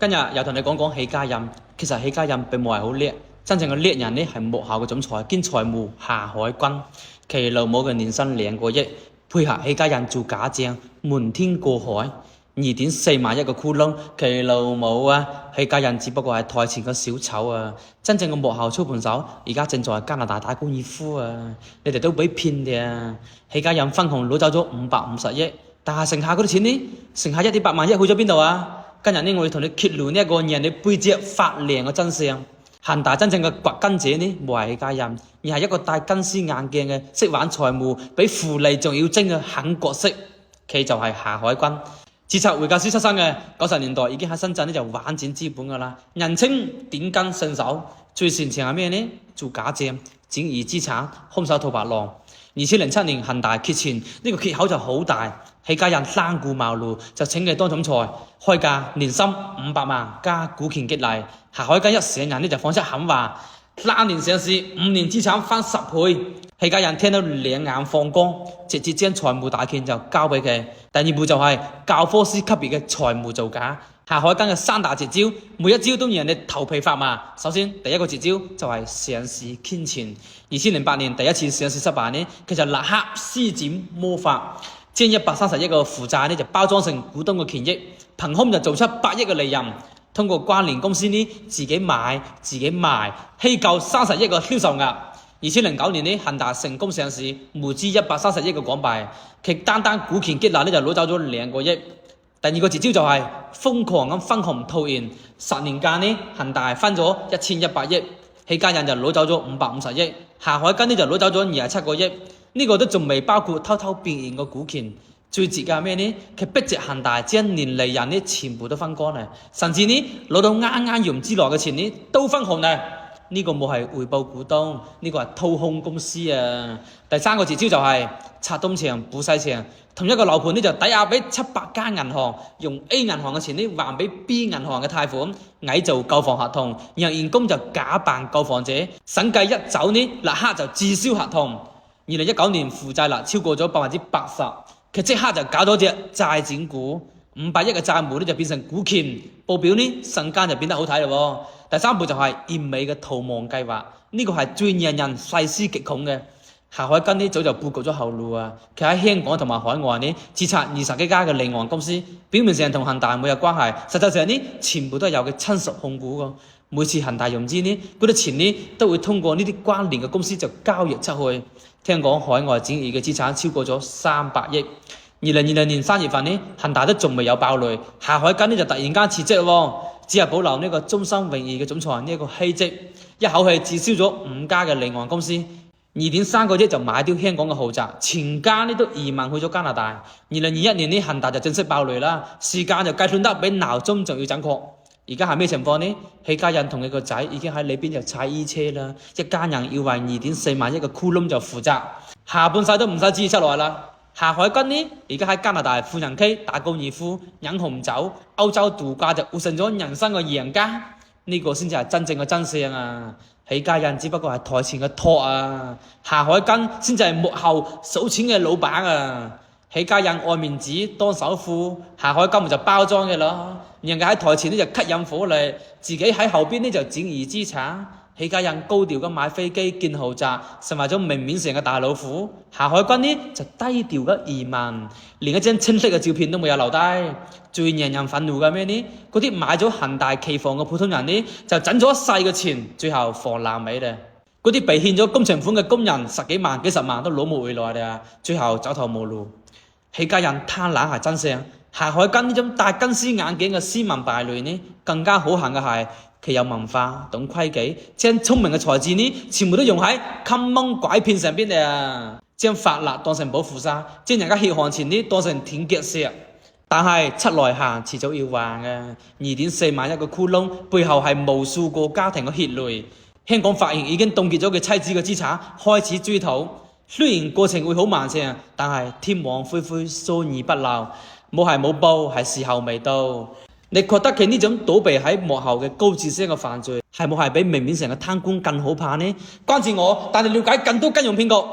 今日又同你講講許家印。其實許家印並冇係好叻，真正嘅叻人呢係幕後嘅總裁兼財務夏海軍。其老母嘅年薪2個億，配合許家印做假賬，瞞天過海，2.4萬億個窟窿。其老母啊，許家印只不過係台前個小丑啊，真正嘅幕後操盤手而家正在加拿大打高爾夫啊！你哋都俾騙嘅啊！許家印分紅攞走咗550億，但係剩下嗰啲錢呢？剩下1.8萬億去咗邊度啊？今日呢，我要同你揭露呢一個讓你背脊發涼嘅真相。恒大真正嘅掘根者呢，冇係許家印，而係一個戴金絲眼鏡嘅識玩財務，比富利仲要精嘅狠角色。佢就係夏海軍。註冊會計師出身嘅，90年代已經喺深圳呢就玩轉資本噶啦，人稱點根聖手。最擅長係咩呢？做假賬、轉移資產、空手套白狼。2007年恒大缺錢，呢個缺口就好大。許家印三顧茅廬就請佢當總裁，開價年薪500萬加股權激勵。夏海軍一上任呢就放出狠話，3年上市，5年資產翻10倍。許家印聽到兩眼放光，直接將財務大權就交俾佢。第二步就係教科書級別嘅財務造假。夏海軍嘅3大絕招，每一招都讓人哋頭皮發麻。首先，第一個絕招就係上市傾錢。2008年第一次上市失敗呢，佢就立刻施展魔法，將130億嘅負債呢就包裝成股東嘅權益，憑空就做出8億嘅利潤。通過關聯公司呢自己買自己賣，虛構30億嘅銷售額。2009年呢，恒大成功上市，募資130億嘅港幣，佢單股權激勵呢就攞走咗2個億。第二個絕招就係瘋狂咁分紅套現，10年間呢，恒大分咗1100億，許家印就攞走咗550億，夏海軍呢就攞走咗27個億，呢個都仲未包括偷偷變現嘅股權。最絕嘅係咩呢？佢逼着恒大將年利潤呢全部都分乾啊，甚至呢攞到啱啱融資來嘅錢呢都分紅啊！呢個冇係回報股東，呢個係掏空公司啊！第三個絕招就係拆東牆補西牆，同一個樓盤呢就抵押俾700間銀行，用 A 銀行嘅錢呢還俾 B 銀行嘅貸款，偽造購房合同，然後員工就假扮購房者，審計一走呢立刻就註銷合同。2019年負債率超過咗80%，佢即刻就搞咗隻債轉股，500億嘅債務呢就變成股權，報表呢瞬間就變得好睇咯。第三步就係完美嘅逃亡計劃，呢個係最讓人細思極恐嘅。夏海軍呢早就佈局咗後路啊！佢喺香港同埋海外呢註冊20幾家嘅離岸公司，表面上同恒大冇有關係，實際上呢全部都係由佢親屬控股嘅。每次恒大融資呢，嗰啲錢呢都會通過呢啲關聯嘅公司就交易出去。聽講海外轉移嘅資產超過咗300億。2020年3月份呢，恒大都仲未有爆雷，夏海軍呢就突然間辭職咯，只係保留呢個終身榮譽嘅總裁呢一個希職，一口氣註銷咗5家嘅離岸公司，2.3個億就買掉香港嘅豪宅，全家呢都移民去咗加拿大。2021年呢，恒大就正式爆雷啦，時間就計算得比鬧鐘仲要準確。而家係咩情況呢？許家印同佢個仔已經喺裏邊就踩衣車啦，一家人要為2.4萬億嘅窟窿就負責，下半世都唔使指意出來啦。夏海軍呢，而家喺加拿大富人區打高爾夫、飲紅酒、歐洲度假就活成咗人生嘅贏家，呢個先至係真正嘅真相啊！許家印只不過係台前嘅托啊，夏海軍先至係幕後數錢嘅老闆啊！許家印愛面子當首富，夏海軍咪就包裝嘅咯，人家喺台前呢就吸引火力，自己喺後邊呢就轉移資產。許家印高調咁買飛機建豪宅，成為咗明面上嘅大老虎。夏海軍呢就低調嘅移民，連一張清晰嘅照片都冇有留低。最讓人憤怒嘅咩呢？嗰啲買咗恒大期房嘅普通人呢，就掙咗一世嘅錢，最後房爛尾咧。嗰啲被欠咗工程款嘅工人10幾萬、幾十萬都攞冇回來啦，最後走投無路。許家印貪婪係真相，夏海軍呢種戴金絲眼鏡嘅斯文敗類呢，更加可恨嘅係。佢有文化，懂規矩，將聰明嘅才智呢，全部都用喺坑蒙拐騙上邊啊！將法律當成保護傘，將人家血汗錢呢當成舔腳石。但係出來行，遲早要還啊！2.4萬億個窟窿背後係無數個家庭嘅血淚。香港法院已經凍結咗佢妻子嘅資產，開始追討。雖然過程會好漫長，但係天網恢恢，疏而不漏，冇係冇報，係時候未到。你覺得佢呢種躲避喺幕後嘅高智商嘅犯罪，係冇係比明面上嘅貪官更可怕呢？關注我，帶你了解更多金融騙局。